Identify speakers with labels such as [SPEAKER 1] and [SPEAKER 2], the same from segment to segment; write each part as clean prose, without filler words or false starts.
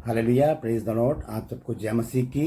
[SPEAKER 1] Hallelujah, praise the Lord. आप सबको जय मसीह की।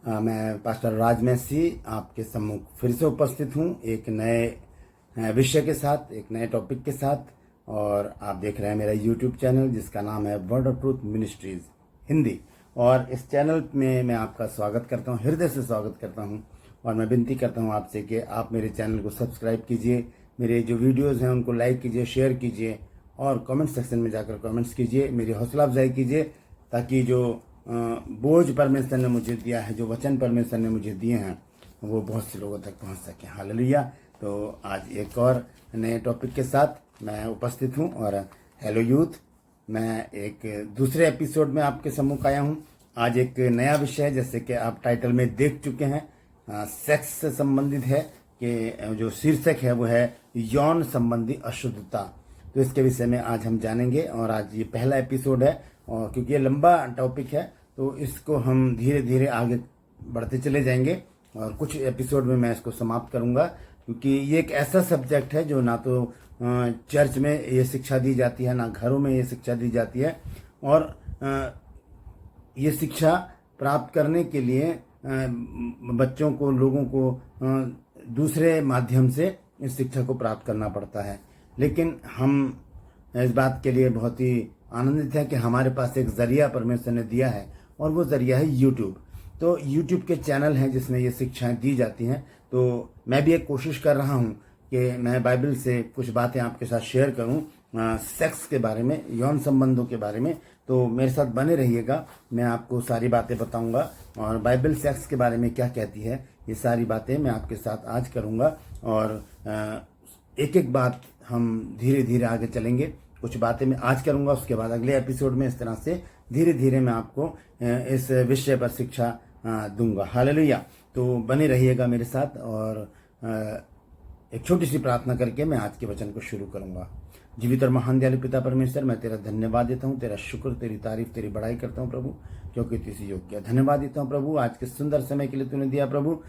[SPEAKER 1] मैं पास्टर राज मैसी आपके सम्मुख फिर से उपस्थित हूँ एक नए विषय के साथ, एक नए टॉपिक के साथ। और आप देख रहे हैं मेरा यूट्यूब चैनल जिसका नाम है word of truth ministries Hindi. और इस चैनल में मैं आपका स्वागत करता हूँ, हृदय से स्वागत करता हूँ। और मैं विनती करता हूँ आपसे कि आप मेरे चैनल को सब्सक्राइब कीजिए, मेरे जो वीडियोज़ हैं उनको लाइक कीजिए, शेयर कीजिए और कमेंट सेक्शन में जाकर कमेंट्स कीजिए, मेरी हौसला अफजाई कीजिए, ताकि जो बोझ परमेश्वर ने मुझे दिया है, जो वचन परमेश्वर ने मुझे दिए हैं, वो बहुत से लोगों तक पहुंच सके। हालेलुया। तो आज एक और नए टॉपिक के साथ मैं उपस्थित हूं। और हेलो यूथ, मैं एक दूसरे एपिसोड में आपके सम्मुख आया हूं। आज एक नया विषय है, जैसे कि आप टाइटल में देख चुके हैं, सेक्स से संबंधित है कि जो शीर्षक है वो है यौन संबंधी अशुद्धता। तो इसके विषय में आज हम जानेंगे। और आज ये पहला एपिसोड है, और क्योंकि ये लंबा टॉपिक है तो इसको हम धीरे धीरे आगे बढ़ते चले जाएंगे। और कुछ एपिसोड में मैं इसको समाप्त करूंगा, क्योंकि ये एक ऐसा सब्जेक्ट है जो ना तो चर्च में ये शिक्षा दी जाती है, ना घरों में ये शिक्षा दी जाती है। और ये शिक्षा प्राप्त करने के लिए बच्चों को, लोगों को दूसरे माध्यम से इस शिक्षा को प्राप्त करना पड़ता है। लेकिन हम इस बात के लिए बहुत ही आनंदित है कि हमारे पास एक जरिया परमेश्वर ने दिया है, और वो जरिया है यूट्यूब। तो यूट्यूब के चैनल हैं जिसमें ये शिक्षाएं दी जाती हैं। तो मैं भी एक कोशिश कर रहा हूँ कि मैं बाइबल से कुछ बातें आपके साथ शेयर करूँ, सेक्स के बारे में, यौन संबंधों के बारे में। तो मेरे साथ बने रहिएगा, मैं आपको सारी बातें बताऊंगा। और बाइबल सेक्स के बारे में क्या कहती है, ये सारी बातें मैं आपके साथ आज करूंगा। और एक एक बात हम धीरे धीरे आगे चलेंगे। कुछ बातें मैं आज करूंगा, उसके बाद अगले एपिसोड में इस तरह से धीरे धीरे मैं आपको इस विषय पर शिक्षा दूंगा। हालेलुया। तो बने रहिएगा मेरे साथ। और एक छोटी सी प्रार्थना करके मैं आज के वचन को शुरू करूंगा। जीवित और महान दयालु पिता परमेश्वर, मैं तेरा धन्यवाद देता हूँ, तेरा शुक्र, तेरी तारीफ, तेरी बड़ाई करता हूँ प्रभु, क्योंकि तू इसी योग्य है। धन्यवाद देता हूँ प्रभु आज के सुंदर समय के लिए तूने दिया प्रभु।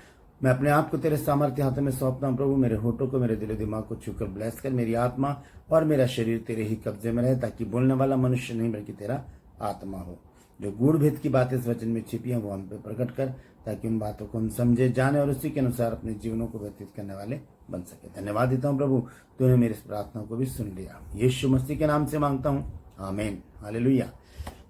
[SPEAKER 1] मैं अपने आप को तेरे सामर्थ्य हाथों में सौंपता हूँ प्रभु। मेरे होठों को, मेरे दिलो दिमाग को छूकर ब्लेस कर। मेरी आत्मा और मेरा शरीर तेरे ही कब्जे में रहे, ताकि बोलने वाला मनुष्य नहीं बल्कि तेरा आत्मा हो। जो गूढ़ भेद की बातें इस वचन में छिपी हैं वो हम पे प्रकट कर, ताकि उन बातों को हम समझे, जाने और उसी के अनुसार अपने जीवनों को व्यतीत करने वाले बन सके। धन्यवाद देता हूँ प्रभु, तूने मेरी इस प्रार्थना को भी सुन लिया। यीशु मसीह के नाम से मांगता हूँ, आमीन। Hallelujah,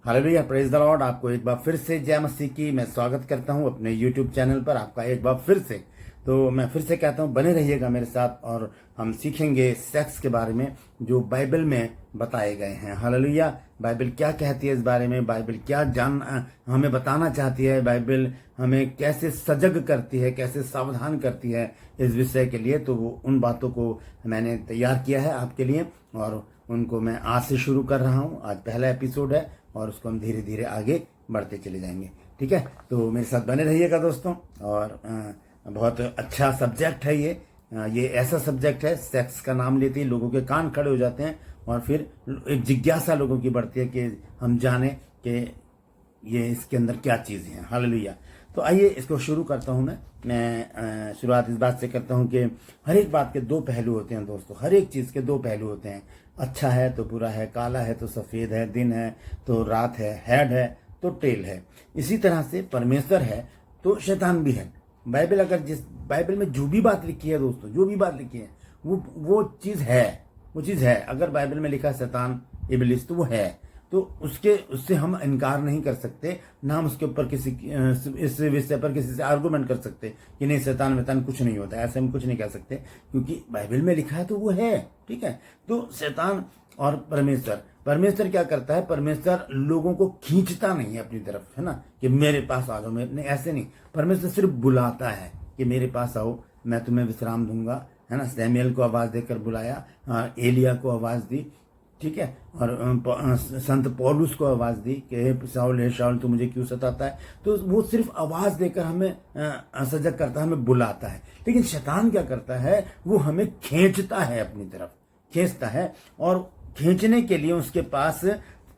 [SPEAKER 1] hallelujah, praise the Lord. आपको एक बार फिर से जय मसीह की मैं स्वागत करता हूँ अपने यूट्यूब चैनल पर, आपका एक बार फिर से। तो मैं फिर से कहता हूँ, बने रहिएगा मेरे साथ और हम सीखेंगे सेक्स के बारे में जो बाइबल में बताए गए हैं। हालेलुया। बाइबल क्या कहती है इस बारे में, बाइबल क्या हमें बताना चाहती है, बाइबल हमें कैसे सजग करती है, कैसे सावधान करती है इस विषय के लिए। तो वो उन बातों को मैंने तैयार किया है आपके लिए, और उनको मैं आज से शुरू कर रहा हूँ। आज पहला एपिसोड है और उसको हम धीरे धीरे आगे बढ़ते चले जाएंगे। ठीक है, तो मेरे साथ बने रहिएगा दोस्तों। और बहुत अच्छा सब्जेक्ट है ये ऐसा सब्जेक्ट है, सेक्स का नाम लेते ही लोगों के कान खड़े हो जाते हैं, और फिर एक जिज्ञासा लोगों की बढ़ती है कि हम जाने कि ये इसके अंदर क्या चीज़ है। हालेलुया। तो आइए इसको शुरू करता हूँ। मैं शुरुआत इस बात से करता हूँ कि हर एक बात के दो पहलू होते हैं दोस्तों। हर एक चीज़ के दो पहलू होते हैं। अच्छा है तो बुरा है, काला है तो सफ़ेद है, दिन है तो रात है, हेड है तो टेल है। इसी तरह से परमेश्वर है तो शैतान भी है। बाइबल बाइबल में जो भी बात लिखी है दोस्तों, जो भी बात लिखी है वो चीज़ है, वो चीज़ है। अगर बाइबल में लिखा है शैतान, इब्लिस, तो वो है। तो उससे हम इनकार नहीं कर सकते, ना हम उसके ऊपर इस विषय पर किसी से आर्गूमेंट कर सकते कि नहीं शैतान वैतान कुछ नहीं होता, ऐसे हम कुछ नहीं कह सकते, क्योंकि बाइबल में लिखा है तो वो है। ठीक है। तो शैतान और परमेश्वर क्या करता है, परमेश्वर लोगों को खींचता नहीं है अपनी तरफ, है ना, कि मेरे पास आ जाओ। नहीं, ऐसे नहीं। परमेश्वर सिर्फ बुलाता है कि मेरे पास आओ, मैं तुम्हें विश्राम दूंगा, है ना। सैमुएल को आवाज देकर बुलाया, एलिया को आवाज दी, ठीक है। और संत पौलुस को आवाज दी कि हे शाऊल तू मुझे क्यों सताता है। तो वो सिर्फ आवाज देकर हमें सजग करता है, हमें बुलाता है। लेकिन शैतान क्या करता है, वो हमें खींचता है, अपनी तरफ खींचता है। और खींचने के लिए उसके पास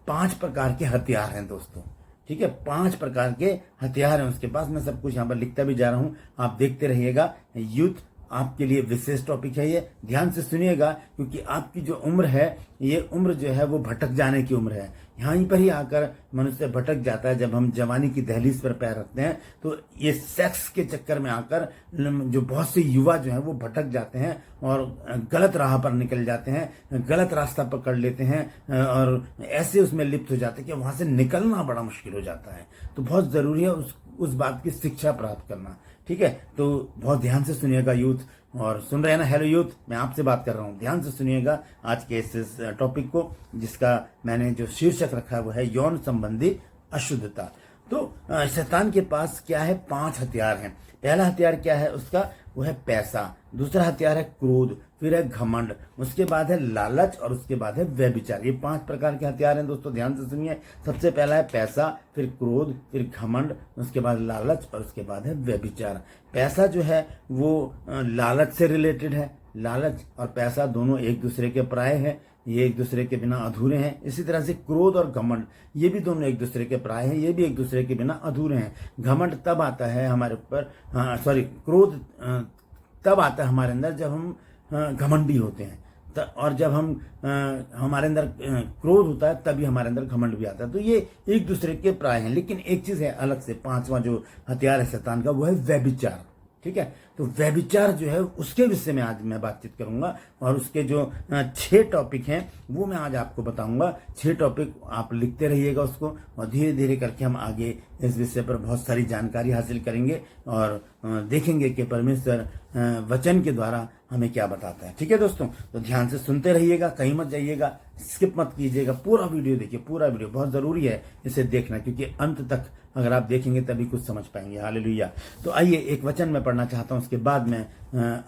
[SPEAKER 1] 5 प्रकार के हथियार हैं दोस्तों। ठीक है, 5 प्रकार के हथियार हैं उसके पास। मैं सब कुछ यहाँ पर लिखता भी जा रहा हूँ, आप देखते रहिएगा। यूथ आपके लिए विशेष टॉपिक है। ये ध्यान से सुनिएगा, क्योंकि आपकी जो उम्र है, ये उम्र जो है वो भटक जाने की उम्र है। यहीं पर ही आकर मनुष्य भटक जाता है। जब हम जवानी की दहलीज पर पैर रखते हैं तो ये सेक्स के चक्कर में आकर जो बहुत से युवा जो हैं वो भटक जाते हैं और गलत राह पर निकल जाते हैं, गलत रास्ता पकड़ लेते हैं और ऐसे उसमें लिप्त हो जाते हैं कि वहां से निकलना बड़ा मुश्किल हो जाता है। तो बहुत जरूरी है उस बात की शिक्षा प्राप्त करना। ठीक है, तो बहुत ध्यान से सुनिएगा यूथ, और सुन रहे हैं ना। हेलो यूथ, मैं आपसे बात कर रहा हूं, ध्यान से सुनिएगा आज के इस टॉपिक को, जिसका मैंने जो शीर्षक रखा है वो है यौन संबंधी अशुद्धता। तो शैतान के पास क्या है, 5 हथियार हैं। पहला हथियार क्या है उसका, वो है पैसा। दूसरा हथियार है क्रोध, फिर है घमंड, उसके बाद है लालच, और उसके बाद है व्यभिचार। ये 5 प्रकार के हथियार हैं दोस्तों, ध्यान से सुनिए। सबसे पहला है पैसा, फिर क्रोध, फिर घमंड, उसके बाद लालच, और उसके बाद है व्यभिचार। पैसा जो है वो लालच से रिलेटेड है। लालच और पैसा दोनों एक दूसरे के पराये हैं, ये एक दूसरे के बिना अधूरे हैं। इसी तरह से क्रोध और घमंड, ये भी दोनों एक दूसरे के पराये हैं, ये भी एक दूसरे के बिना अधूरे हैं। घमंड तब आता है हमारे ऊपर, क्रोध तब आता है हमारे अंदर जब हम घमंडी होते हैं, और जब हम हमारे अंदर क्रोध होता है तभी हमारे अंदर घमंड भी आता है। तो ये एक दूसरे के प्राय हैं। लेकिन एक चीज है अलग से, 5वां जो हथियार है शैतान का, वो है व्यभिचार। ठीक है, तो व्यभिचार जो है उसके विषय में आज मैं बातचीत करूंगा, और उसके जो 6 टॉपिक हैं वो मैं आज आपको बताऊंगा। 6 टॉपिक आप लिखते रहिएगा उसको, और धीरे धीरे करके हम आगे इस विषय पर बहुत सारी जानकारी हासिल करेंगे और देखेंगे कि परमेश्वर वचन के द्वारा हमें क्या बताता है। ठीक है दोस्तों, तो ध्यान से सुनते रहिएगा, कहीं मत जाइएगा, स्किप मत कीजिएगा, पूरा वीडियो देखिए। पूरा वीडियो बहुत जरूरी है इसे देखना, क्योंकि अंत तक अगर आप देखेंगे तभी कुछ समझ पाएंगे। हालेलुया। तो आइए एक वचन मैं पढ़ना चाहता हूं, उसके बाद मैं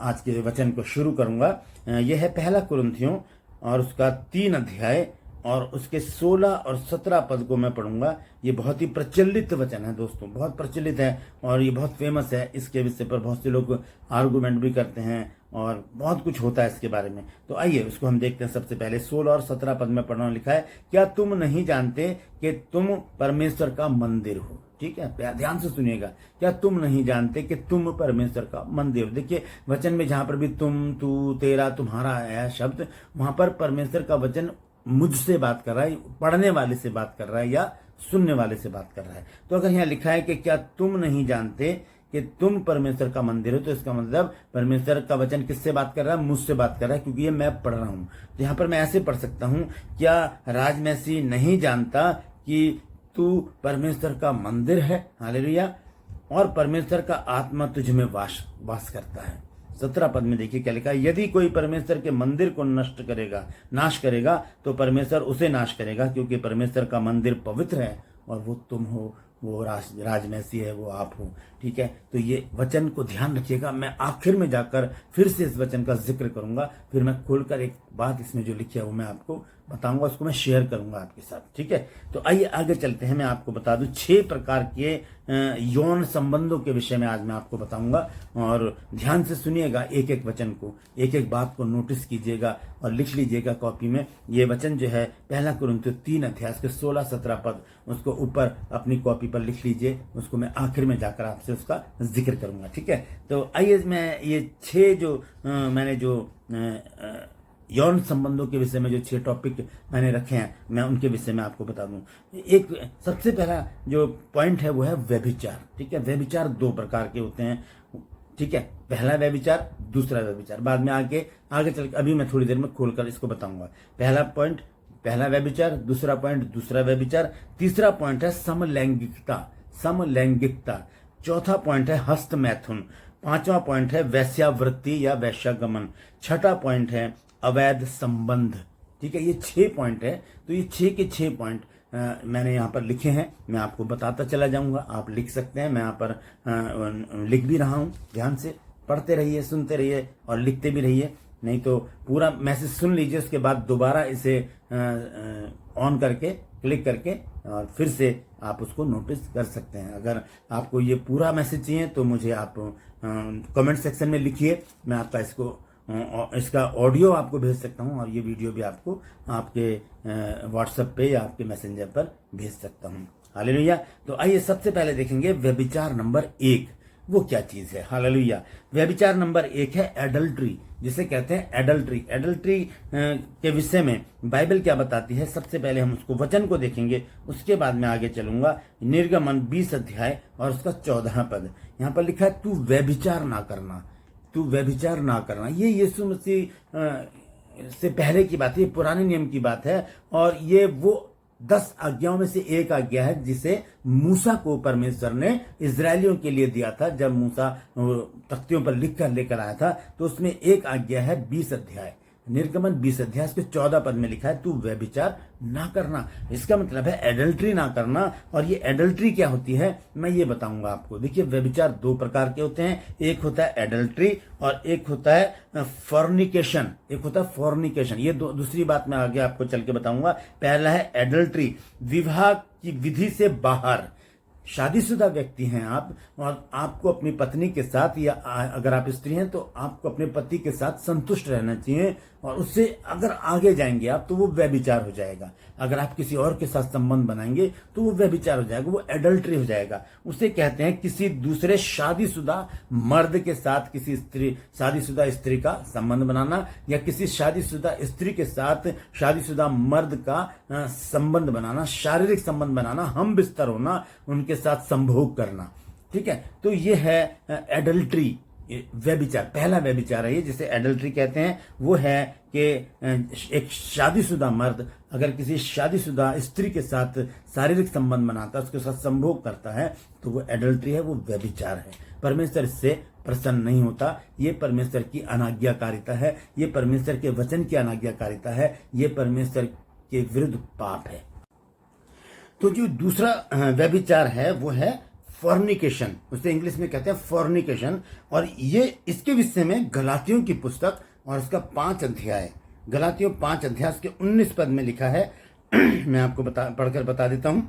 [SPEAKER 1] आज के वचन को शुरू करूंगा। यह है पहला कुरिन्थियों और उसका 3 अध्याय और उसके 16 और 17 पद को मैं पढ़ूंगा। ये बहुत ही प्रचलित वचन है दोस्तों, बहुत प्रचलित है और ये बहुत फेमस है। इसके विषय पर बहुत से लोग आर्गुमेंट भी करते हैं और बहुत कुछ होता है इसके बारे में। तो आइए उसको हम देखते हैं। सबसे पहले 16 और 17 पद में पढ़ना लिखा है, क्या तुम नहीं जानते कि तुम परमेश्वर का मंदिर हो। ठीक है, ध्यान से सुनिएगा, क्या तुम नहीं जानते कि तुम परमेश्वर का मंदिर हो। देखिए वचन में जहां पर भी तुम, तू, तेरा, तुम्हारा आया शब्द, वहां पर परमेश्वर का वचन मुझसे बात कर रहा है, पढ़ने वाले से बात कर रहा है या सुनने वाले से बात कर रहा है। तो अगर यहाँ लिखा है कि क्या तुम नहीं जानते कि तुम परमेश्वर का मंदिर हो, तो इसका मतलब परमेश्वर का वचन किससे बात कर रहा है, मुझसे बात कर रहा है, क्योंकि ये मैं पढ़ रहा हूं। तो यहाँ पर मैं ऐसे पढ़ सकता हूं, क्या राज मसीह नहीं जानता कि तू परमेश्वर का मंदिर है। हालेलुया। और परमेश्वर का आत्मा तुझ में वास करता है। 17 पद में देखिए क्या लिखा है, यदि कोई परमेश्वर के मंदिर को नाश करेगा तो परमेश्वर उसे नाश करेगा, क्योंकि परमेश्वर का मंदिर पवित्र है और वो तुम हो, वो राजमैसी है, वो आप हो। ठीक है, तो ये वचन को ध्यान रखिएगा। मैं आखिर में जाकर फिर से इस वचन का जिक्र करूंगा, फिर मैं खोलकर एक बात इसमें जो लिखी है वो मैं आपको बताऊंगा, उसको मैं शेयर करूंगा आपके साथ। ठीक है, तो आइए आगे चलते हैं। मैं आपको बता दूं 6 प्रकार के यौन संबंधों के विषय में आज मैं आपको बताऊंगा, और ध्यान से सुनिएगा। एक एक वचन को, एक एक बात को नोटिस कीजिएगा और लिख लीजिएगा कॉपी में। ये वचन जो है पहला कुरिन्थियों 3 अध्याय के 16-17 पद, उसको ऊपर अपनी कॉपी पर लिख लीजिए। उसको मैं आखिर में जाकर आपसे उसका जिक्र करूंगा। ठीक है, तो आइए मैं ये 6 जो मैंने जो यौन संबंधों के विषय में जो 6 टॉपिक मैंने रखे हैं, मैं उनके विषय में आपको बता दूं। एक सबसे पहला जो पॉइंट है वो है व्यभिचार। ठीक है, व्यभिचार 2 प्रकार के होते हैं। ठीक है, पहला व्यभिचार, दूसरा व्यभिचार। बाद में आगे चल, अभी मैं थोड़ी देर में खोलकर इसको बताऊंगा। पहला पॉइंट पहला व्यभिचार, दूसरा पॉइंट दूसरा व्यभिचार, तीसरा पॉइंट है समलैंगिकता, चौथा पॉइंट है हस्त मैथुन, 5वां पॉइंट है वैश्यावृत्ति या वैश्यागमन, 6ठा पॉइंट है अवैध संबंध। ठीक है, ये 6 पॉइंट है। तो ये 6 के 6 पॉइंट मैंने यहाँ पर लिखे हैं, मैं आपको बताता चला जाऊंगा। आप लिख सकते हैं, मैं यहाँ पर लिख भी रहा हूँ। ध्यान से पढ़ते रहिए, सुनते रहिए और लिखते भी रहिए, नहीं तो पूरा मैसेज सुन लीजिए, उसके बाद दोबारा इसे ऑन करके क्लिक करके और फिर से आप उसको नोटिस कर सकते हैं। अगर आपको ये पूरा मैसेज चाहिए तो मुझे आप कमेंट सेक्शन में लिखिए, मैं आपका इसका ऑडियो आपको भेज सकता हूं और ये वीडियो भी आपको आपके व्हाट्सएप पे या आपके मैसेंजर पर भेज सकता हूं। हालेलुया। तो आइए सबसे पहले देखेंगे व्यभिचार नंबर 1। वो क्या चीज है। हालेलुया। व्यभिचार नंबर 1 है एडल्ट्री, जिसे कहते हैं एडल्ट्री। एडल्ट्री के विषय में बाइबल क्या बताती है, सबसे पहले हम उसको वचन को देखेंगे, उसके बाद में आगे चलूंगा। निर्गमन 20 अध्याय और उसका 14 पद, यहाँ पर लिखा है तू व्यभिचार ना करना, तू व्यभिचार ना करना। ये यीशु मसीह से पहले की बात है, ये पुराने नियम की बात है, और ये वो 10 आज्ञाओं में से एक आज्ञा है जिसे मूसा को परमेश्वर ने इजरायलियों के लिए दिया था। जब मूसा तख्तियों पर लिख कर लेकर आया था, तो उसमें एक आज्ञा है 20 अध्याय, निर्गमन 20 अध्याय के 14 पद में लिखा है तू व्यभिचार ना करना। इसका मतलब है एडल्ट्री ना करना। और ये एडल्ट्री क्या होती है मैं ये बताऊंगा आपको। देखिए, व्यभिचार 2 प्रकार के होते हैं, एक होता है एडल्ट्री और एक होता है फॉर्निकेशन। एक होता है फॉर्निकेशन, ये दूसरी बात मैं आगे आपको चल के बताऊंगा। पहला है एडल्ट्री, विवाह की विधि से बाहर। शादीशुदा व्यक्ति हैं आप, और आपको अपनी पत्नी के साथ, या अगर आप स्त्री हैं तो आपको अपने पति के साथ संतुष्ट रहना चाहिए, और उससे अगर आगे जाएंगे आप तो वो व्यभिचार हो जाएगा। अगर आप किसी और के साथ संबंध बनाएंगे तो वो व्यभिचार हो जाएगा, वो एडल्ट्री हो जाएगा। उसे कहते हैं किसी दूसरे शादीशुदा मर्द के साथ किसी स्त्री, शादीशुदा स्त्री का संबंध बनाना, या किसी शादीशुदा स्त्री के साथ शादीशुदा मर्द का संबंध बनाना, शारीरिक संबंध बनाना, हम बिस्तर होना, उनके साथ संभोग करना। ठीक है, तो ये है एडल्ट्री, व्यभिचार। पहला व्यभिचार है ये जिसे एडल्ट्री कहते हैं, वो है कि एक शादीशुदा मर्द अगर किसी शादीशुदा स्त्री के साथ शारीरिक संबंध बनाता है, उसके साथ संभोग करता है, तो वो एडल्ट्री है, वो व्यभिचार है। परमेश्वर इससे प्रसन्न नहीं होता। ये परमेश्वर की अनाज्ञाकारिता है, ये परमेश्वर के वचन की अनाज्ञाकारिता है, ये परमेश्वर के विरुद्ध पाप है। तो जो दूसरा व्यभिचार है वो है फॉर्निकेशन, उसे इंग्लिश में कहते हैं फॉर्निकेशन। और ये इसके विषय में गलातियों की पुस्तक और इसका 5 अध्याय, गलातियों 5 अध्याय के 19 पद में लिखा है। मैं आपको पढ़कर बता देता हूं।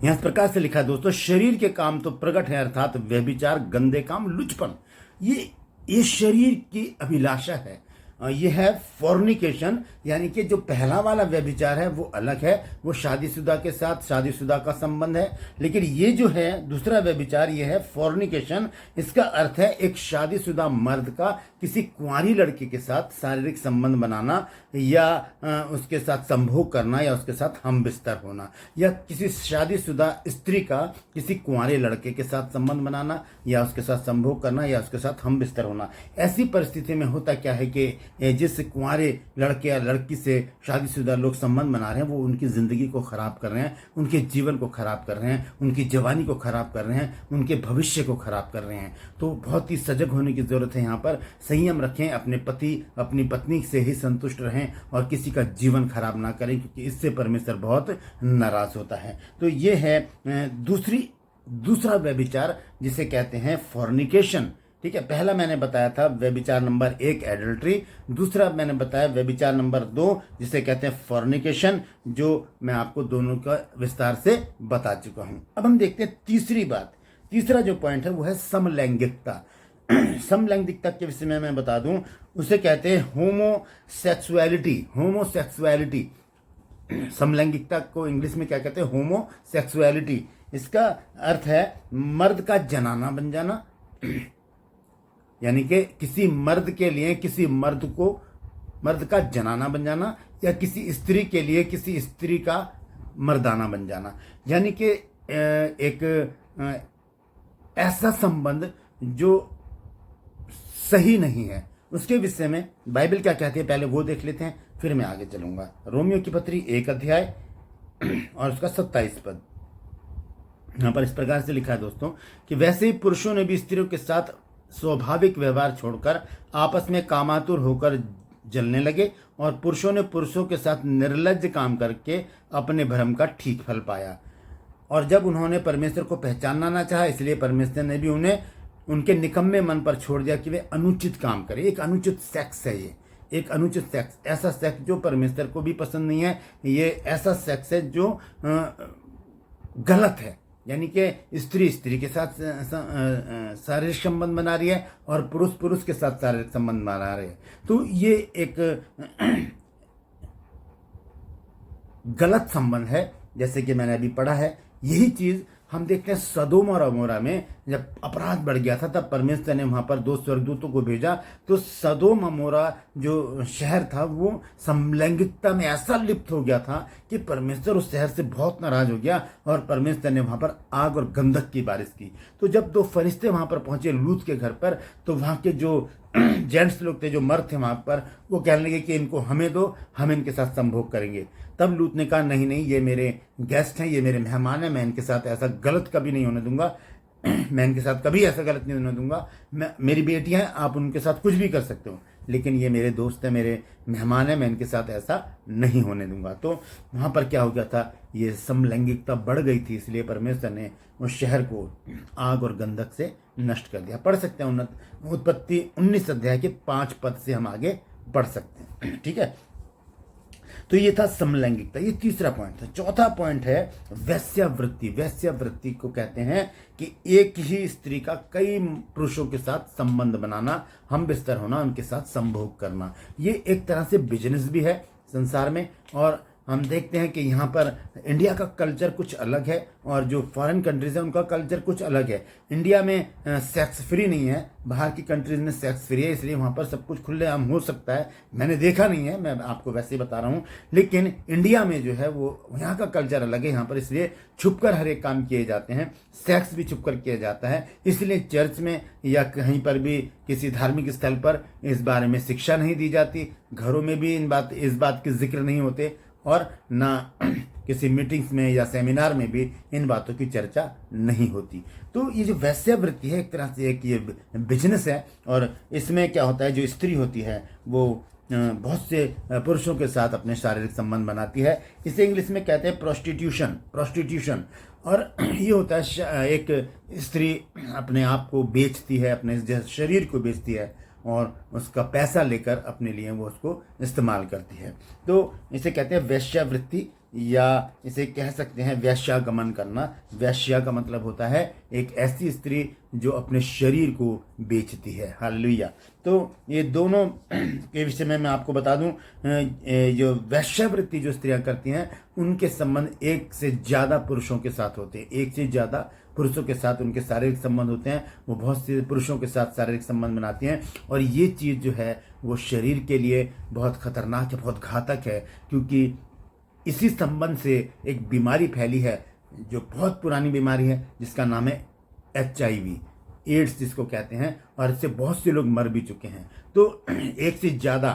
[SPEAKER 1] यहां इस प्रकार से लिखा है दोस्तों, शरीर के काम तो प्रकट है, अर्थात व्यभिचार, गंदे काम, लुचपन। ये शरीर की अभिलाषा है। ये है फॉर्निकेशन, यानी कि जो पहला वाला व्यभिचार है वो अलग है, वो शादीशुदा के साथ शादीशुदा का संबंध है। लेकिन ये जो है दूसरा व्यभिचार, ये है फॉर्निकेशन। इसका अर्थ है एक शादीशुदा मर्द का किसी कुंवारी लड़की के साथ शारीरिक संबंध बनाना, या उसके साथ संभोग करना, या उसके साथ हम बिस्तर होना, या किसी शादीशुदा स्त्री का किसी कुंवारे लड़के के साथ संबंध बनाना, या उसके साथ संभोग करना, या उसके साथ हम बिस्तर होना। ऐसी परिस्थिति में होता क्या है कि जिस कुंवारे लड़के या लड़की से शादीशुदा लोग संबंध बना रहे हैं, वो उनकी जिंदगी को खराब कर रहे हैं, उनके जीवन को खराब कर रहे हैं, उनकी जवानी को खराब कर रहे हैं, उनके भविष्य को खराब कर रहे हैं। तो बहुत ही सजग होने की जरूरत है। यहाँ पर संयम रखें, अपने पति अपनी पत्नी से ही संतुष्ट रहें और किसी का जीवन खराब ना करें, क्योंकि इससे परमेश्वर बहुत नाराज होता है। तो ये है दूसरा व्यभिचार जिसे कहते हैं फॉर्निकेशन। ठीक है, पहला मैंने बताया था व्यभिचार नंबर 1 एडल्ट्री, दूसरा मैंने बताया व्यभिचार नंबर 2 जिसे कहते हैं फॉर्निकेशन, जो मैं आपको दोनों का विस्तार से बता चुका हूं। अब हम देखते हैं तीसरी बात। तीसरा जो पॉइंट है वो है समलैंगिकता। समलैंगिकता के विषय में मैं बता दूं, उसे कहते हैं होमोसेक्सुअलिटी। होमोसेक्सुअलिटी, समलैंगिकता को इंग्लिश में क्या कहते हैं, होमोसेक्सुअलिटी। इसका अर्थ है मर्द का जनाना बन जाना, यानी कि किसी मर्द के लिए किसी मर्द का जनाना बन जाना, या किसी स्त्री के लिए किसी स्त्री का मर्दाना बन जाना। यानी कि एक ऐसा संबंध जो सही नहीं है, उसके विषय में बाइबल क्या कहती है पहले वो देख लेते हैं, फिर मैं आगे चलूंगा। रोमियो की पत्री 1 अध्याय और उसका 27 पद, यहाँ पर इस प्रकार से लिखा है दोस्तों कि वैसे ही पुरुषों ने भी स्त्रियों के साथ स्वाभाविक व्यवहार छोड़कर आपस में कामातुर होकर जलने लगे, और पुरुषों ने पुरुषों के साथ निर्लज्ज काम करके अपने भ्रम का ठीक फल पाया। और जब उन्होंने परमेश्वर को पहचानना ना चाहा, इसलिए परमेश्वर ने भी उन्हें उनके निकम्मे मन पर छोड़ दिया कि वे अनुचित काम करें। एक अनुचित सेक्स है, ये एक अनुचित सेक्स, ऐसा सेक्स जो परमेश्वर को भी पसंद नहीं है। ये ऐसा सेक्स है जो गलत है, यानी कि स्त्री के साथ शारीरिक संबंध बना रही है और पुरुष के साथ शारीरिक संबंध बना रहे हैं। तो ये एक गलत संबंध है, जैसे कि मैंने अभी पढ़ा है। यही चीज हम देखते हैं सदोम और अमोरा में जब अपराध बढ़ गया था तब परमेश्वर ने वहां पर 2 स्वर्गदूतों को भेजा। तो सदोम अमोरा जो शहर था वो समलैंगिकता में ऐसा लिप्त हो गया था कि परमेश्वर उस शहर से बहुत नाराज हो गया और परमेश्वर ने वहां पर आग और गंधक की बारिश की। तो जब 2 फरिश्ते वहां पर पहुंचे लूत के घर पर, तो वहां के जो जेंट्स लोग थे, जो मर्द थे वहां पर, वो कहने लगे कि इनको हमें दो, हम इनके साथ संभोग करेंगे। तब लूत ने कहा नहीं नहीं, ये मेरे गेस्ट हैं, ये मेरे मेहमान हैं, मैं इनके साथ ऐसा गलत कभी नहीं होने दूंगा। मैं इनके साथ कभी ऐसा गलत नहीं होने दूंगा। मेरी बेटियां हैं, आप उनके साथ कुछ भी कर सकते हो, लेकिन ये मेरे दोस्त हैं, मेरे मेहमान हैं, मैं इनके साथ ऐसा नहीं होने दूंगा। तो वहां पर क्या हो गया था, ये समलैंगिकता बढ़ गई थी, इसलिए परमेश्वर ने उस शहर को आग और गंधक से नष्ट कर दिया। पढ़ सकते हैं उत्पत्ति 19 अध्याय के 5 पद से हम आगे बढ़ सकते हैं। ठीक है, तो ये था समलैंगिकता, ये तीसरा पॉइंट था। चौथा पॉइंट है वैश्यावृत्ति। वैश्यावृत्ति को कहते हैं कि एक ही स्त्री का कई पुरुषों के साथ संबंध बनाना, हम बिस्तर होना, उनके साथ संभोग करना। ये एक तरह से बिजनेस भी है संसार में। और हम देखते हैं कि यहाँ पर इंडिया का कल्चर कुछ अलग है और जो फॉरेन कंट्रीज है उनका कल्चर कुछ अलग है। इंडिया में सेक्स फ्री नहीं है, बाहर की कंट्रीज में सेक्स फ्री है, इसलिए वहाँ पर सब कुछ खुलेआम हो सकता है। मैंने देखा नहीं है, मैं आपको वैसे ही बता रहा हूँ। लेकिन इंडिया में जो है वो यहाँ का कल्चर अलग है, यहाँ पर इसलिए छुपकर हर एक काम किए जाते हैं, सेक्स भी छुपकर किया जाता है। इसलिए चर्च में या कहीं पर भी किसी धार्मिक स्थल पर इस बारे में शिक्षा नहीं दी जाती, घरों में भी इस बात के जिक्र नहीं होते, और ना किसी मीटिंग्स में या सेमिनार में भी इन बातों की चर्चा नहीं होती। तो ये जो वैश्यावृत्ति है एक तरह से एक ये बिजनेस है। और इसमें क्या होता है, जो स्त्री होती है वो बहुत से पुरुषों के साथ अपने शारीरिक संबंध बनाती है। इसे इंग्लिश में कहते हैं प्रोस्टिट्यूशन। और ये होता है एक स्त्री अपने आप को बेचती है, अपने शरीर को बेचती है और उसका पैसा लेकर अपने लिए वो उसको इस्तेमाल करती है। तो इसे कहते हैं वैश्यावृत्ति, या इसे कह सकते हैं वैश्यागमन करना। वैश्या का मतलब होता है एक ऐसी स्त्री जो अपने शरीर को बेचती है। हालेलुया। तो ये दोनों के विषय में मैं आपको बता दूं, जो वैश्यावृत्ति जो स्त्रियां करती हैं उनके संबंध एक से ज़्यादा पुरुषों के साथ होते हैं, एक से ज़्यादा पुरुषों के साथ उनके शारीरिक संबंध होते हैं। वो बहुत से पुरुषों के साथ शारीरिक संबंध बनाती हैं और ये चीज़ जो है वो शरीर के लिए बहुत खतरनाक है, बहुत घातक है, क्योंकि इसी संबंध से एक बीमारी फैली है जो बहुत पुरानी बीमारी है, जिसका नाम है HIV, एड्स जिसको कहते हैं, और इससे बहुत से लोग मर भी चुके हैं। तो एक से ज़्यादा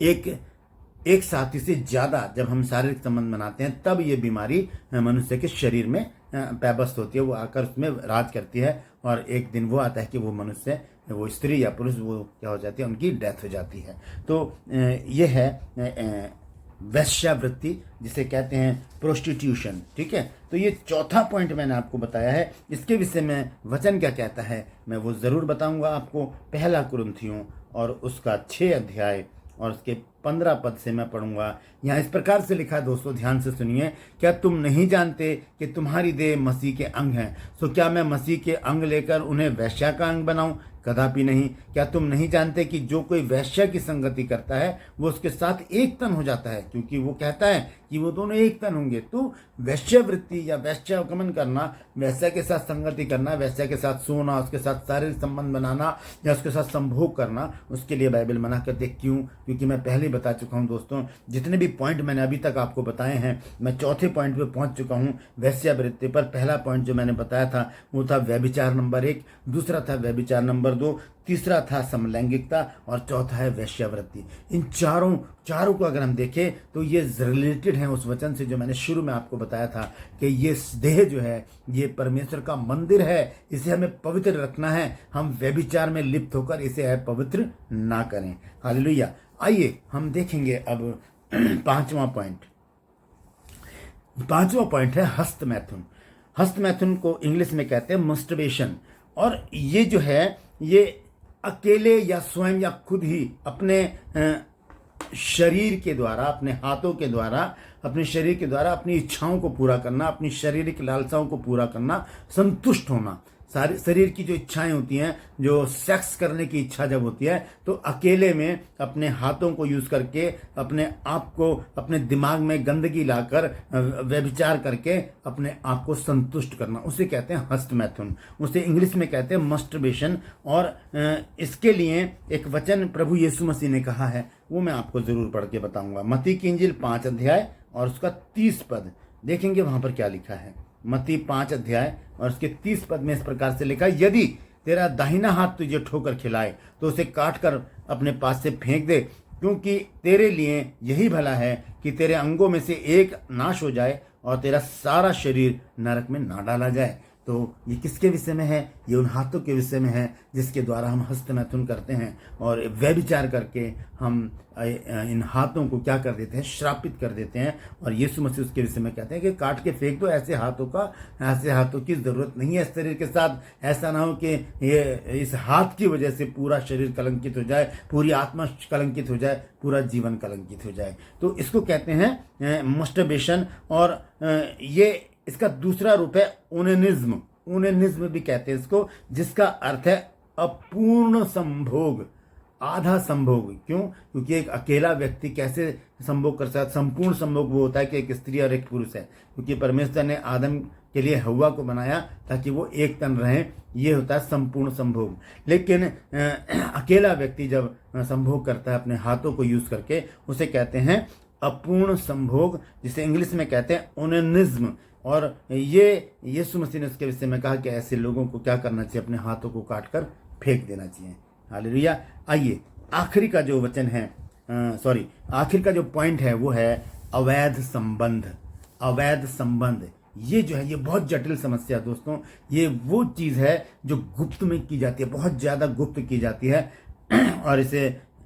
[SPEAKER 1] एक साथी से ज़्यादा जब हम शारीरिक संबंध बनाते हैं तब ये बीमारी मनुष्य के शरीर में पैबस्त होती है, वो आकर उसमें राज करती है। और एक दिन वो आता है कि वो मनुष्य, वो स्त्री या पुरुष, वो क्या हो जाती है, उनकी डेथ हो जाती है। तो ये है वैश्यावृत्ति, जिसे कहते हैं प्रोस्टिट्यूशन। ठीक है, तो ये चौथा पॉइंट मैंने आपको बताया है। इसके विषय में वचन क्या कहता है मैं वो ज़रूर बताऊंगा आपको। 1 कुरिन्थियों और उसका 6 अध्याय और उसके 15 पद से मैं पढ़ूंगा। यहाँ इस प्रकार से लिखा है, दोस्तों ध्यान से सुनिए। क्या तुम नहीं जानते कि तुम्हारी देह मसीह के अंग हैं? तो क्या मैं मसीह के अंग लेकर उन्हें वैश्या का अंग बनाऊं? कदापि नहीं। क्या तुम नहीं जानते कि जो कोई वैश्या की संगति करता है वो उसके साथ एक तन हो जाता है, क्योंकि वो कहता है कि वो दोनों एक तन होंगे। तो वैश्यावृत्ति या वैश्यागमन करना, वैश्या के साथ संगति करना, वैश्या के साथ सोना, उसके साथ शारीरिक संबंध बनाना या उसके साथ संभोग करना, उसके लिए बाइबल मना करते। क्यों? क्योंकि मैं पहले बता चुका हूं दोस्तों, जितने भी पॉइंट मैंने अभी तक आपको बताए हैं, मैं चौथे पॉइंट पे पहुंच चुका हूं वैश्यावृत्ति पर। पहला पॉइंट जो मैंने बताया था वो था व्यभिचार नंबर 1, दूसरा था व्यभिचार नंबर 2, तीसरा था समलैंगिकता और चौथा है वैश्यावृत्ति। इन चारों को अगर हम देखें तो ये रिलेटेड हैं उस वचन से जो मैंने शुरू में आपको बताया था कि ये देह जो है ये परमेश्वर का मंदिर है, इसे हमें पवित्र रखना है। हम व्यभिचार में लिप्त होकर इसे पवित्र ना करें। हालेलुया। आइए हम देखेंगे अब 5वां पॉइंट। 5वां पॉइंट है हस्तमैथुन। हस्तमैथुन को इंग्लिश में कहते हैं मस्टरबेशन। और ये जो है ये अकेले या स्वयं या खुद ही अपने शरीर के द्वारा, अपने हाथों के द्वारा, अपने शरीर के द्वारा अपनी इच्छाओं को पूरा करना, अपनी शारीरिक लालसाओं को पूरा करना, संतुष्ट होना, सारी शरीर की जो इच्छाएं होती हैं, जो सेक्स करने की इच्छा जब होती है, तो अकेले में अपने हाथों को यूज करके अपने आप को, अपने दिमाग में गंदगी लाकर व्यभिचार करके अपने आप को संतुष्ट करना, उसे कहते हैं हस्त मैथुन, उसे इंग्लिश में कहते हैं मस्टरबेशन। और इसके लिए एक वचन प्रभु यीशु मसीह ने कहा है, वो मैं आपको जरूर पढ़ के बताऊंगा। मत्ती की इंजील 5 अध्याय और उसका 30 पद देखेंगे, वहां पर क्या लिखा है। मत्ती 5 अध्याय और उसके 30 पद में इस प्रकार से लिखा है, यदि तेरा दाहिना हाथ तुझे ठोकर खिलाए तो उसे काट कर अपने पास से फेंक दे, क्योंकि तेरे लिए यही भला है कि तेरे अंगों में से एक नाश हो जाए और तेरा सारा शरीर नरक में ना डाला जाए। तो ये किसके विषय में है? ये उन हाथों के विषय में है जिसके द्वारा हम हस्त मैथुन करते हैं और व्यभिचार करके हम इन हाथों को क्या कर देते हैं? श्रापित कर देते हैं। और यीशु मसीह उसके विषय में कहते हैं कि काट के फेंक दो, ऐसे हाथों की जरूरत नहीं है शरीर के साथ। ऐसा ना हो कि ये इस हाथ की वजह से पूरा शरीर कलंकित हो जाए, पूरी आत्मा कलंकित हो जाए, पूरा जीवन कलंकित हो जाए। तो इसको कहते हैं मस्टरबेशन। और ये इसका दूसरा रूप है ओनेनिज्म। ओनेनिज्म भी कहते हैं इसको, जिसका अर्थ है अपूर्ण संभोग, आधा संभोग। क्यों? क्योंकि एक अकेला व्यक्ति कैसे संभोग कर सकता है? संपूर्ण संभोग वो होता है कि एक स्त्री और एक पुरुष है, क्योंकि परमेश्वर ने आदम के लिए हव्वा को बनाया ताकि वो एक तन रहे। ये होता है संपूर्ण संभोग। लेकिन अकेला व्यक्ति जब संभोग करता है अपने हाथों को यूज करके, उसे कहते हैं अपूर्ण संभोग, जिसे इंग्लिश में कहते हैं ओनेनिज्म। और ये यीशु मसीह ने उसके विषय में कहा कि ऐसे लोगों को क्या करना चाहिए? अपने हाथों को काट कर फेंक देना चाहिए। हालेलुया। आइए आखिरी का जो वचन है, आखिर का जो पॉइंट है वो है अवैध संबंध। अवैध संबंध ये जो है, ये बहुत जटिल समस्या है दोस्तों। ये वो चीज है जो गुप्त में की जाती है, बहुत ज्यादा गुप्त की जाती है। और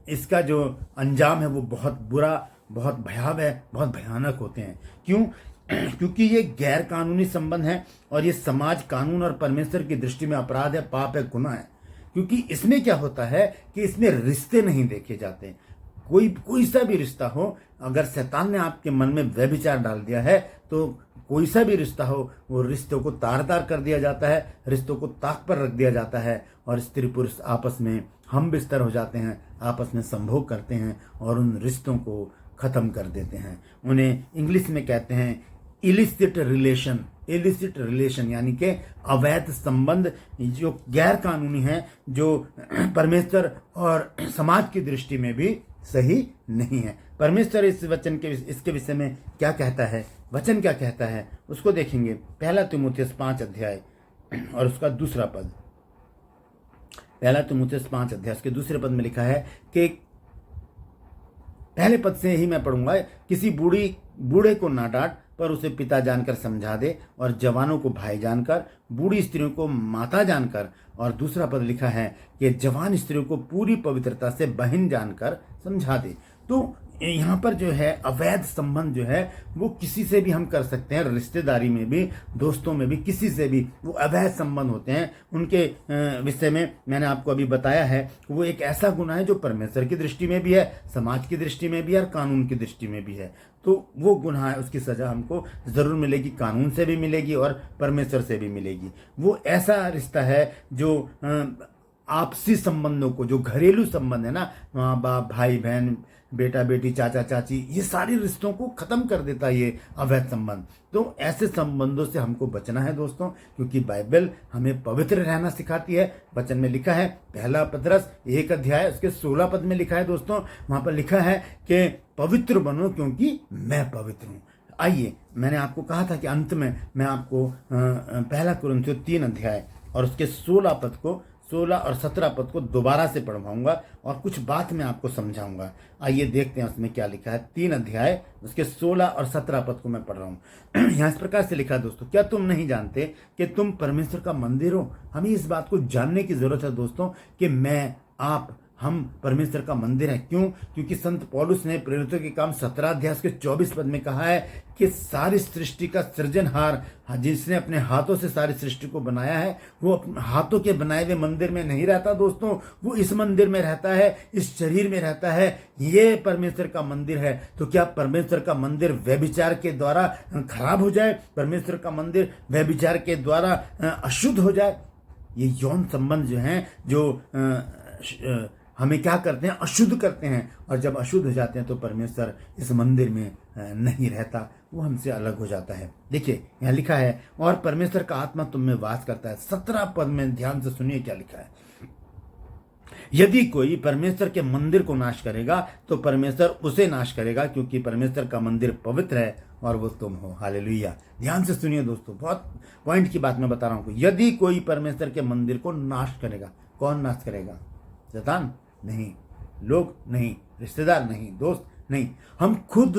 [SPEAKER 1] इसका जो अंजाम है वो बहुत बुरा, बहुत भयावह, बहुत भयानक होते हैं। क्यों? क्योंकि ये गैर कानूनी संबंध है और ये समाज, कानून और परमेश्वर की दृष्टि में अपराध है, पाप है, गुनाह है। क्योंकि इसमें क्या होता है कि इसमें रिश्ते नहीं देखे जाते। कोई सा भी रिश्ता हो, अगर शैतान ने आपके मन में व्यभिचार डाल दिया है तो कोई सा भी रिश्ता हो, वो रिश्तों को तार कर दिया जाता है, रिश्तों को ताक पर रख दिया जाता है और स्त्री पुरुष आपस में हम बिस्तर हो जाते हैं, आपस में संभोग करते हैं और उन रिश्तों को खत्म कर देते हैं। उन्हें इंग्लिश में कहते हैं इलिसिट रिलेशन। इलिसिट रिलेशन यानी कि अवैध संबंध, जो गैर कानूनी है, जो परमेश्वर और समाज की दृष्टि में भी सही नहीं है। परमेश्वर इस वचन के इसके विषय में क्या कहता है, वचन क्या कहता है, उसको देखेंगे। पहला तीमुथियुस 5 अध्याय और उसका दूसरा पद। पहला तीमुथियुस 5 अध्याय उसके दूसरे पद में लिखा है कि, पहले पद से ही मैं पढ़ूंगा, किसी बूढ़े को ना डांट, पर उसे पिता जानकर समझा दे, और जवानों को भाई जानकर, बूढ़ी स्त्रियों को माता जानकर। और दूसरा पद लिखा है कि जवान स्त्रियों को पूरी पवित्रता से बहन जानकर समझा दे। तो यहाँ पर जो है अवैध संबंध जो है वो किसी से भी हम कर सकते हैं, रिश्तेदारी में भी, दोस्तों में भी, किसी से भी वो अवैध संबंध होते हैं। उनके विषय में मैंने आपको अभी बताया है, वो एक ऐसा गुनाह है जो परमेश्वर की दृष्टि में भी है, समाज की दृष्टि में भी है और कानून की दृष्टि में भी है। तो वो गुनाह है, उसकी सजा हमको जरूर मिलेगी, कानून से भी मिलेगी और परमेश्वर से भी मिलेगी। वो ऐसा रिश्ता है जो आपसी संबंधों को, जो घरेलू संबंध है ना, माँ बाप, भाई बहन, बेटा बेटी, चाचा चाची, ये सारे रिश्तों को खत्म कर देता है ये अवैध संबंध। तो ऐसे संबंधों से हमको बचना है दोस्तों, क्योंकि बाइबल हमें पवित्र रहना सिखाती है। वचन में लिखा है, पहला पतरस 1 अध्याय उसके 16 पद में लिखा है दोस्तों, वहां पर लिखा है कि पवित्र बनो क्योंकि मैं पवित्र हूं। आइए, मैंने आपको कहा था कि अंत में मैं आपको पहला कुरिन्थियों 3 अध्याय और उसके 16 और 17 पद को दोबारा से पढ़वाऊंगा और कुछ बात मैं आपको समझाऊंगा। आइए देखते हैं उसमें क्या लिखा है। 3 अध्याय उसके 16 और 17 पद को मैं पढ़ रहा हूँ। यहाँ इस प्रकार से लिखा है दोस्तों, क्या तुम नहीं जानते कि तुम परमेश्वर का मंदिर हो? हमें इस बात को जानने की जरूरत है दोस्तों कि मैं, आप, हम परमेश्वर का मंदिर है। क्यों? क्योंकि संत पौलुस ने प्रेरितों के काम 17 अध्याय के 24 पद में कहा है कि सारी सृष्टि का सृजनहार, जिसने अपने हाथों से सारी सृष्टि को बनाया है, वो अपने हाथों के बनाए हुए मंदिर में नहीं रहता दोस्तों, वो इस मंदिर में रहता है, इस शरीर में रहता है। ये परमेश्वर का मंदिर है। तो क्या परमेश्वर का मंदिर व्यभिचार के द्वारा खराब हो जाए? परमेश्वर का मंदिर व्यभिचार के द्वारा अशुद्ध हो जाए? ये यौन संबंध जो हैं जो हमें क्या करते हैं, अशुद्ध करते हैं, और जब अशुद्ध हो जाते हैं तो परमेश्वर इस मंदिर में नहीं रहता, वो हमसे अलग हो जाता है। देखिए यहाँ लिखा है, और परमेश्वर का आत्मा तुम में वास करता है। 17 पद में ध्यान से सुनिए क्या लिखा है। यदि कोई परमेश्वर के मंदिर को नाश करेगा तो परमेश्वर उसे नाश करेगा, क्योंकि परमेश्वर का मंदिर पवित्र है और वो तुम हो। हालेलुया। ध्यान से सुनिए दोस्तों, बहुत पॉइंट की बात मैं बता रहा हूं। यदि कोई परमेश्वर के मंदिर को नाश करेगा, कौन नाश करेगा? शैतान नहीं, लोग नहीं, रिश्तेदार नहीं, दोस्त नहीं, हम खुद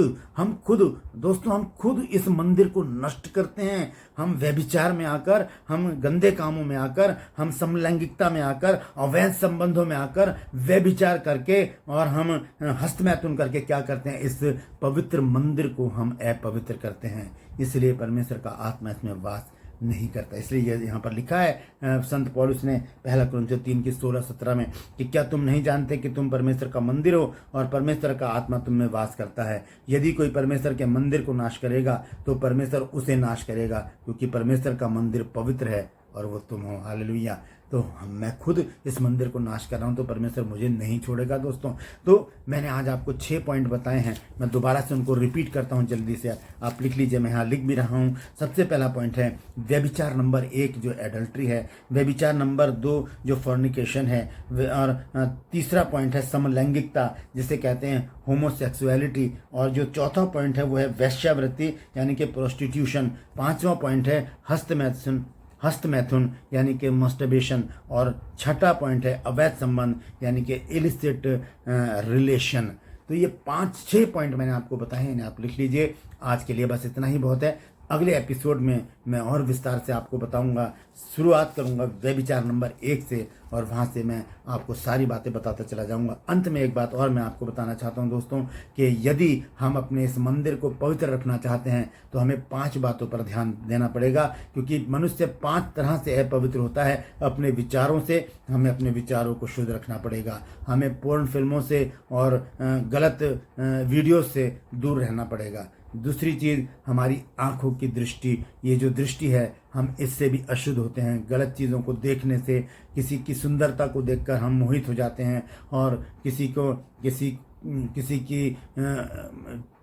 [SPEAKER 1] दोस्तों, हम खुद इस मंदिर को नष्ट करते हैं। हम व्यभिचार में आकर, हम गंदे कामों में आकर, हम समलैंगिकता में आकर, अवैध संबंधों में आकर, व्यभिचार करके और हम हस्तमैथुन करके क्या करते हैं, इस पवित्र मंदिर को हम अपवित्र करते हैं। इसलिए परमेश्वर का आत्मा इसमें वास नहीं करता। इसलिए यहाँ पर लिखा है संत पौलुस ने 1 कुरिन्थियों 3 की 16-17 में कि क्या तुम नहीं जानते कि तुम परमेश्वर का मंदिर हो और परमेश्वर का आत्मा तुम में वास करता है। यदि कोई परमेश्वर के मंदिर को नाश करेगा तो परमेश्वर उसे नाश करेगा, क्योंकि परमेश्वर का मंदिर पवित्र है और वो तुम हो। हालेलुया। तो मैं खुद इस मंदिर को नाश कर रहा हूँ तो परमेश्वर मुझे नहीं छोड़ेगा दोस्तों। तो मैंने आज आपको 6 पॉइंट बताए हैं, मैं दोबारा से उनको रिपीट करता हूँ जल्दी से, आप लिख लीजिए, मैं यहाँ लिख भी रहा हूँ। सबसे पहला पॉइंट है व्यभिचार नंबर 1 जो एडल्ट्री है, व्यभिचार नंबर 2 जो फॉर्निकेशन है, और तीसरा पॉइंट है समलैंगिकता जिसे कहते हैं होमोसेक्सुअलिटी, और जो चौथा पॉइंट है वो है वेश्यावृत्ति यानी कि प्रोस्टिट्यूशन। 5वां पॉइंट है हस्तमैथुन यानी कि मस्टरबेशन, और छठा पॉइंट है अवैध संबंध यानी कि इलिसिट रिलेशन। तो ये 5-6 पॉइंट मैंने आपको बताए हैं, आप लिख लीजिए। आज के लिए बस इतना ही बहुत है। अगले एपिसोड में मैं और विस्तार से आपको बताऊंगा, शुरुआत करूंगा व्यभिचार नंबर 1 से, और वहां से मैं आपको सारी बातें बताता चला जाऊंगा। अंत में एक बात और मैं आपको बताना चाहता हूं दोस्तों, कि यदि हम अपने इस मंदिर को पवित्र रखना चाहते हैं तो हमें 5 बातों पर ध्यान देना पड़ेगा, क्योंकि मनुष्य 5 तरह से अपवित्र होता है। अपने विचारों से हमें अपने विचारों को शुद्ध रखना पड़ेगा, हमें पोर्न फिल्मों से और गलत वीडियो से दूर रहना पड़ेगा। दूसरी चीज़ हमारी आंखों की दृष्टि, ये जो दृष्टि है हम इससे भी अशुद्ध होते हैं। गलत चीज़ों को देखने से, किसी की सुंदरता को देखकर हम मोहित हो जाते हैं, और किसी की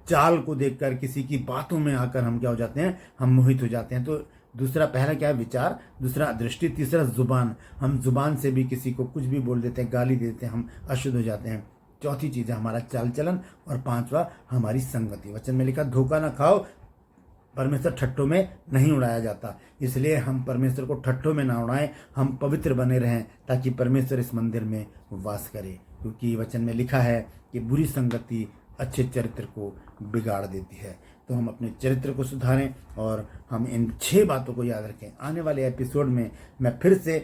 [SPEAKER 1] चाल को देखकर, किसी की बातों में आकर हम क्या हो जाते हैं, हम मोहित हो जाते हैं। तो दूसरा, पहला क्या है, विचार, दूसरा दृष्टि, तीसरा जुबान। हम जुबान से भी किसी को कुछ भी बोल देते हैं, गाली देते हैं, हम अशुद्ध हो जाते हैं। चौथी चीज है हमारा चाल चलन, और 5वां हमारी संगति। वचन में लिखा, धोखा ना खाओ, परमेश्वर ठट्ठों में नहीं उड़ाया जाता। इसलिए हम परमेश्वर को ठट्ठों में ना उड़ाएं, हम पवित्र बने रहें, ताकि परमेश्वर इस मंदिर में वास करे। क्योंकि वचन में लिखा है कि बुरी संगति अच्छे चरित्र को बिगाड़ देती है। तो हम अपने चरित्र को सुधारें और हम इन 6 बातों को याद रखें। आने वाले एपिसोड में मैं फिर से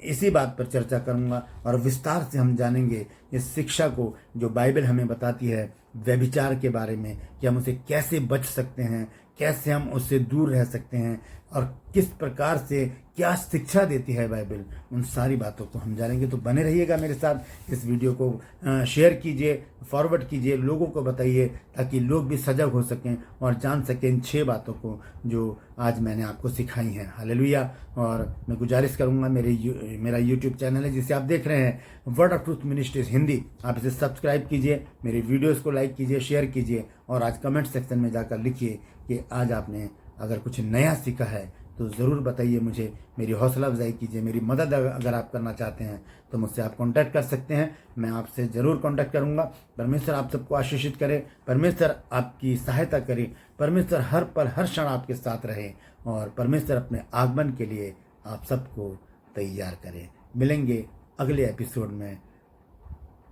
[SPEAKER 1] इसी बात पर चर्चा करूंगा, और विस्तार से हम जानेंगे इस शिक्षा को जो बाइबल हमें बताती है व्यभिचार के बारे में, कि हम उसे कैसे बच सकते हैं, कैसे हम उससे दूर रह सकते हैं, और किस प्रकार से क्या शिक्षा देती है बाइबल। उन सारी बातों को हम जानेंगे। तो बने रहिएगा मेरे साथ। इस वीडियो को शेयर कीजिए, फॉरवर्ड कीजिए, लोगों को बताइए, ताकि लोग भी सजग हो सकें और जान सकें इन 6 बातों को जो आज मैंने आपको सिखाई हैं। हालेलुया। और मैं गुजारिश करूंगा, मेरा यूट्यूब चैनल है जिसे आप देख रहे हैं, word of truth ministries Hindi, आप इसे सब्सक्राइब कीजिए, मेरी वीडियोज़ को लाइक कीजिए, शेयर कीजिए, और आज कमेंट सेक्शन में जाकर लिखिए कि आज आपने अगर कुछ नया सीखा है तो ज़रूर बताइए मुझे, मेरी हौसला अफजाई कीजिए। मेरी मदद अगर आप करना चाहते हैं तो मुझसे आप कांटेक्ट कर सकते हैं, मैं आपसे ज़रूर कांटेक्ट करूंगा। परमेश्वर आप सबको आशीषित करे, परमेश्वर आपकी सहायता करे, परमेश्वर हर पल हर क्षण आपके साथ रहे, और परमेश्वर अपने आगमन के लिए आप सबको तैयार करे। मिलेंगे अगले एपिसोड में,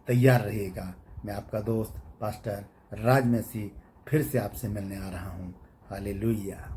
[SPEAKER 1] तैयार रहिएगा। मैं आपका दोस्त पास्टर राज मैसी फिर से आपसे मिलने आ रहा हूँ। हालेलुया।